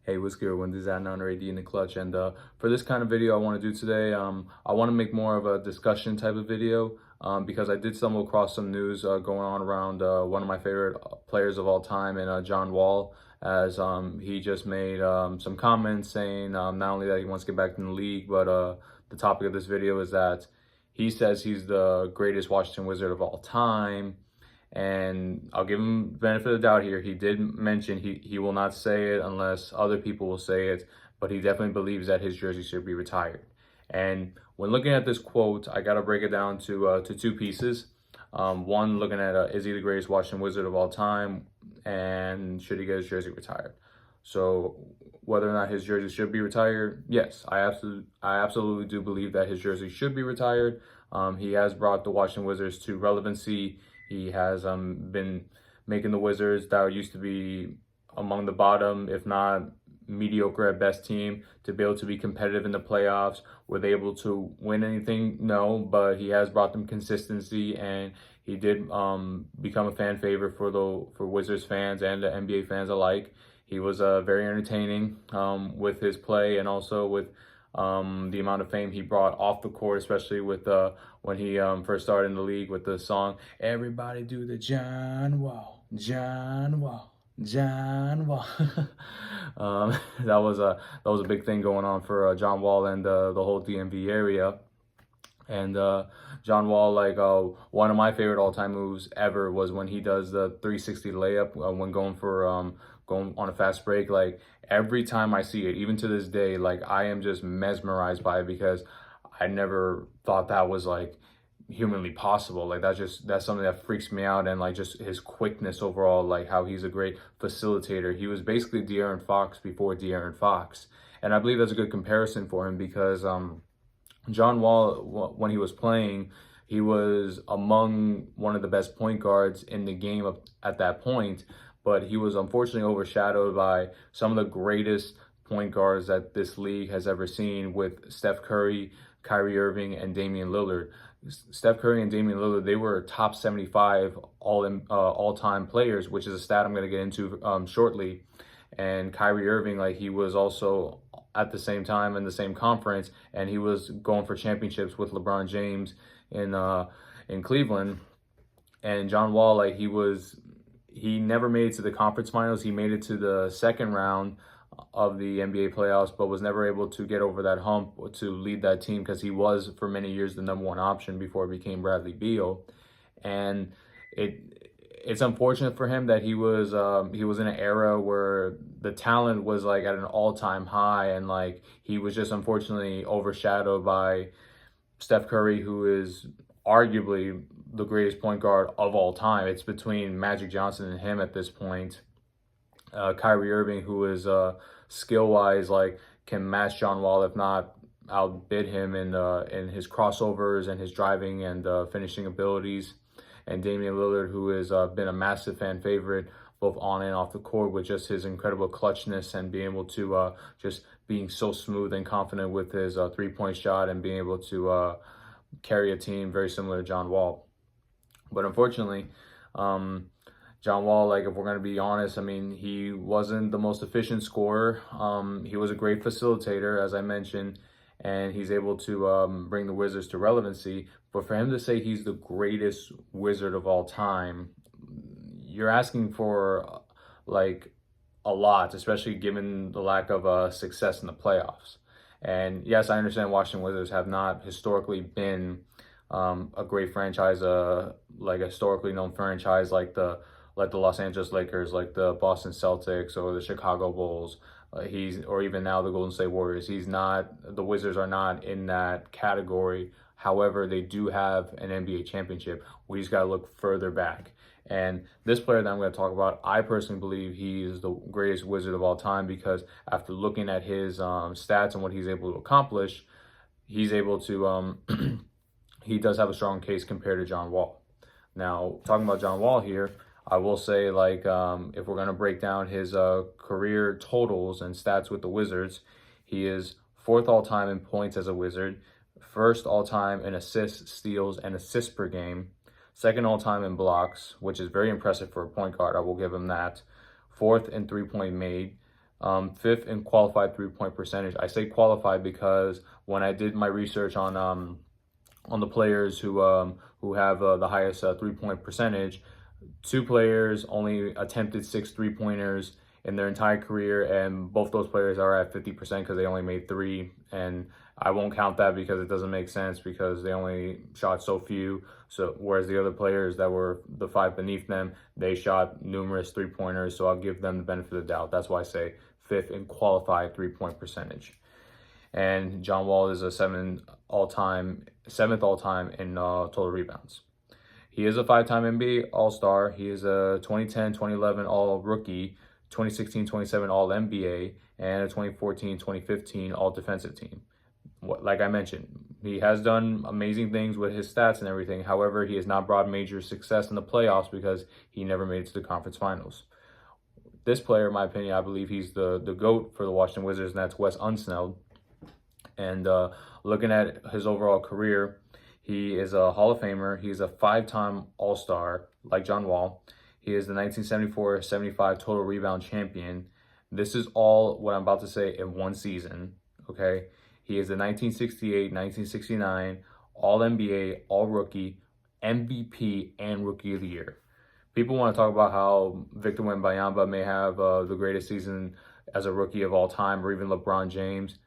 Hey, what's good? When this is at 980 in the clutch, and for this kind of video I want to do today, I want to make more of a discussion type of video because I did stumble across some news going on around one of my favorite players of all time, and John Wall, as he just made some comments saying not only that he wants to get back in the league, but the topic of this video is that he says he's the greatest Washington Wizard of all time. And I'll give him the benefit of the doubt here. He did mention he will not say it unless other people will say it, but he definitely believes that his jersey should be retired. And when looking at this quote, I got to break it down to two pieces. One, looking at is he the greatest Washington Wizard of all time, and should he get his jersey retired? So whether or not his jersey should be retired, yes, I absolutely do believe that his jersey should be retired. He has brought the Washington Wizards to relevancy. He has been making the Wizards, that used to be among the bottom, if not mediocre at best team, to be able to be competitive in the playoffs. Were they able to win anything? No, but he has brought them consistency, and he did become a fan favorite for Wizards fans and the NBA fans alike. He was very entertaining with his play, and also with the amount of fame he brought off the court, especially with when he first started in the league with the song "Everybody Do the John Wall, John Wall, John Wall." That was a big thing going on for John Wall and the whole DMV area. And John Wall, like one of my favorite all-time moves ever was when he does the 360 layup when going on a fast break. Like every time I see it, even to this day, like I am just mesmerized by it because I never thought that was like humanly possible. Like that's something that freaks me out, and like just his quickness overall, like how he's a great facilitator. He was basically De'Aaron Fox before De'Aaron Fox, and I believe that's a good comparison for him because John Wall, when he was playing, he was among one of the best point guards in the game at that point, but he was unfortunately overshadowed by some of the greatest point guards that this league has ever seen, with Steph Curry, Kyrie Irving, and Damian Lillard. Steph Curry and Damian Lillard, they were top 75 all-time players, which is a stat I'm going to get into shortly. And Kyrie Irving, like he was also at the same time in the same conference, and he was going for championships with LeBron James in Cleveland. And John Wall, like he never made it to the conference finals. He made it to the second round of the NBA playoffs, but was never able to get over that hump to lead that team because he was for many years the number one option before it became Bradley Beal. And it's unfortunate for him that he was in an era where the talent was like at an all-time high, and like he was just unfortunately overshadowed by Steph Curry, who is arguably the greatest point guard of all time. It's between Magic Johnson and him at this point. Kyrie Irving, who is skill-wise like can match John Wall, if not outbid him in his crossovers and his driving and finishing abilities. And Damian Lillard, who has been a massive fan favorite both on and off the court, with just his incredible clutchness and being able to just being so smooth and confident with his three-point shot, and being able to carry a team very similar to John Wall. But unfortunately, John Wall, like if we're going to be honest, I mean, he wasn't the most efficient scorer. He was a great facilitator, as I mentioned, and he's able to bring the Wizards to relevancy. But for him to say he's the greatest Wizard of all time, you're asking for like a lot, especially given the lack of success in the playoffs. And yes, I understand Washington Wizards have not historically been a great franchise, like a historically known franchise like the Los Angeles Lakers, like the Boston Celtics, or the Chicago Bulls. Or even now the Golden State Warriors. The Wizards are not in that category. However, they do have an NBA championship. We just got to look further back. And this player that I'm going to talk about, I personally believe he is the greatest Wizard of all time, because after looking at his stats and what he's able to accomplish, he's able to, he does have a strong case compared to John Wall. Now, talking about John Wall here, I will say, like, if we're going to break down his career totals and stats with the Wizards, he is fourth all-time in points as a Wizard, first all-time in assists, steals, and assists per game, second all-time in blocks, which is very impressive for a point guard, I will give him that, fourth in three-point made, Fifth in qualified 3-point percentage. I say qualified because when I did my research on the players who have the highest 3-point percentage, two players only attempted 6 3-pointers in their entire career, and both those players are at 50% because they only made 3. And I won't count that because it doesn't make sense because they only shot so few. So whereas the other players that were the 5 beneath them, they shot numerous 3-pointers. So I'll give them the benefit of the doubt. That's why I say fifth in qualified 3-point percentage. And John Wall is a seventh all time in total rebounds. He is a 5-time NBA All-Star. He is a 2010, 2011 All-Rookie, 2016, 2017 All-NBA, and a 2014, 2015 All-Defensive Team. Like I mentioned, he has done amazing things with his stats and everything. However, he has not brought major success in the playoffs because he never made it to the conference finals. This player, in my opinion, I believe he's the GOAT for the Washington Wizards, and that's Wes Unseld. And looking at his overall career, he is a Hall of Famer. He's a 5-time All-Star, like John Wall. He is the 1974-75 total rebound champion. This is all what I'm about to say in one season, okay? He is the 1968-1969 All-NBA, All-Rookie, MVP, and Rookie of the Year. People want to talk about how Victor Wembanyama may have the greatest season as a rookie of all time, or even LeBron James.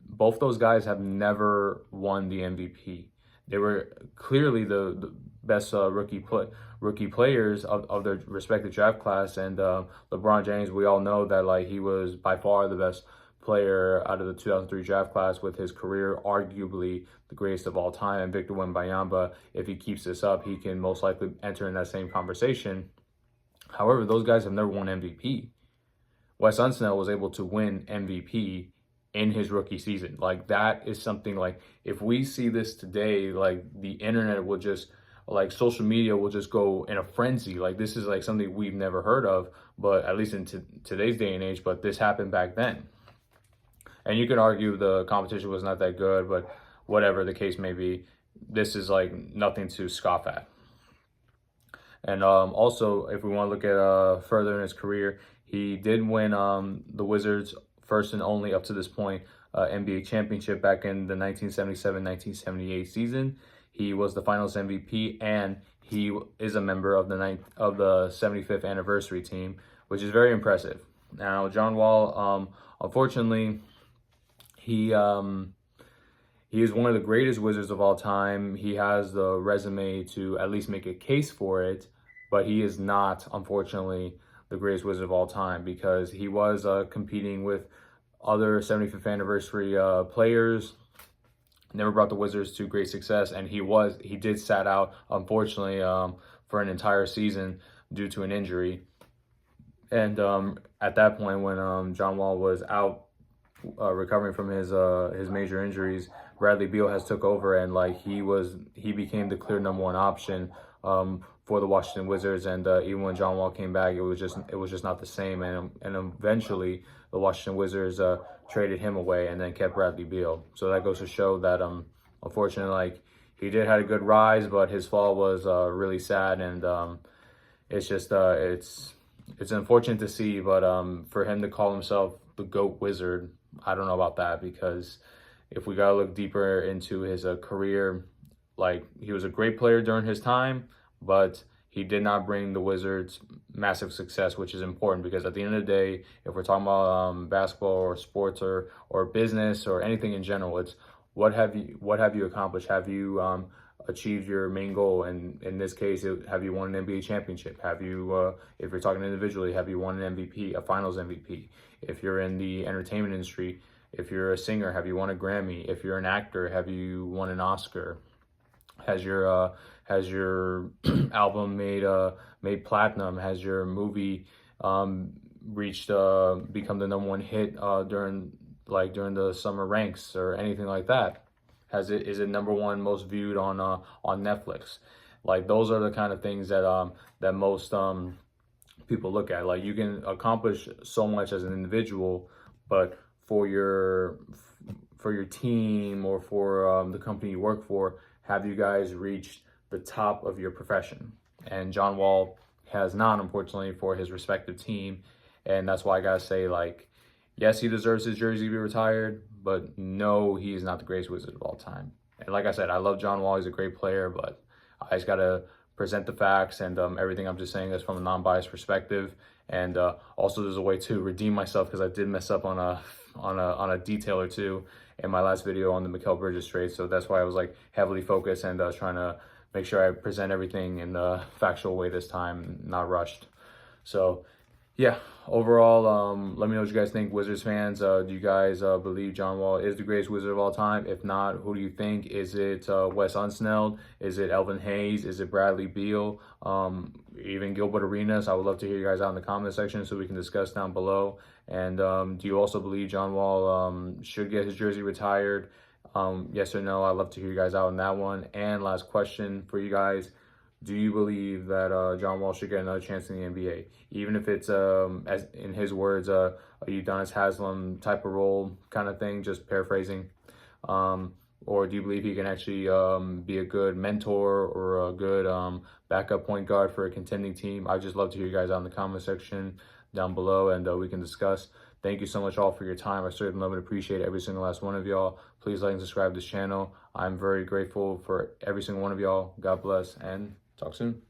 Both those guys have never won the MVP. They were clearly the best rookie players of their respective draft class. And LeBron James, we all know that like he was by far the best player out of the 2003 draft class with his career, arguably the greatest of all time. And Victor Wembanyama, if he keeps this up, he can most likely enter in that same conversation. However, those guys have never won MVP. Wes Unseld was able to win MVP in his rookie season. Like, that is something, like, if we see this today, like, the internet will just, like, social media will just go in a frenzy. Like, this is like something we've never heard of, but at least in today's day and age, but this happened back then. And you can argue the competition was not that good, but whatever the case may be, this is like nothing to scoff at. And also, if we want to look at further in his career, he did win the Wizards' first and only up to this point NBA championship back in the 1977-1978 season. He was the Finals MVP, and he is a member of the 75th anniversary team, which is very impressive. Now, John Wall, unfortunately, he is one of the greatest Wizards of all time. He has the resume to at least make a case for it, but he is not, unfortunately, the greatest Wizard of all time, because he was competing with other 75th anniversary players. Never brought the Wizards to great success, and he did sat out, unfortunately, for an entire season due to an injury. And at that point, when John Wall was out recovering from his major injuries, Bradley Beal has took over, and like he became the clear #1 option for the Washington Wizards. And even when John Wall came back, it was just not the same. And eventually the Washington Wizards traded him away and then kept Bradley Beal. So that goes to show that unfortunately, like, he did had a good rise, but his fall was really sad. And it's just it's unfortunate to see. But for him to call himself the GOAT Wizard, I don't know about that, because if we gotta look deeper into his career, like, he was a great player during his time, but he did not bring the Wizards massive success, which is important, because at the end of the day, if we're talking about basketball or sports or business or anything in general, it's what have you accomplished? Have you achieved your main goal? And in this case, have you won an NBA championship? Have you, if you're talking individually, have you won an MVP, a Finals MVP? If you're in the entertainment industry, if you're a singer, have you won a Grammy? If you're an actor, have you won an Oscar? Has your album made platinum? Has your movie reached become the #1 hit during the summer ranks or anything like that? Is it #1 most viewed on Netflix? Like, those are the kind of things that that most people look at. Like, you can accomplish so much as an individual, but for your team or for the company you work for, have you guys reached the top of your profession? And John Wall has not, unfortunately, for his respective team. And that's why I gotta say, like, Yes, he deserves his jersey to be retired, but no, he is not the greatest Wizard of all time. And like I said, I love John Wall. He's a great player, but I just got to present the facts, and everything I'm just saying is from a non-biased perspective. And also, there's a way to redeem myself because I did mess up on a detail or two in my last video on the Mikal Bridges trade. So that's why I was like heavily focused and trying to make sure I present everything in the factual way this time, not rushed. So yeah, overall, let me know what you guys think, Wizards fans. Do you guys believe John Wall is the greatest Wizard of all time? If not, who do you think? Is it Wes Unseld? Is it Elvin Hayes? Is it Bradley Beal? Even Gilbert Arenas? I would love to hear you guys out in the comment section so we can discuss down below. And do you also believe John Wall should get his jersey retired? Yes or no? I'd love to hear you guys out on that one. And last question for you guys. Do you believe that John Wall should get another chance in the NBA? Even if it's, as in his words, a Udonis Haslem type of role kind of thing, just paraphrasing. Or do you believe he can actually be a good mentor or a good backup point guard for a contending team? I'd just love to hear you guys out in the comment section down below, and we can discuss. Thank you so much all for your time. I certainly love and appreciate every single last one of y'all. Please like and subscribe to this channel. I'm very grateful for every single one of y'all. God bless, and talk soon.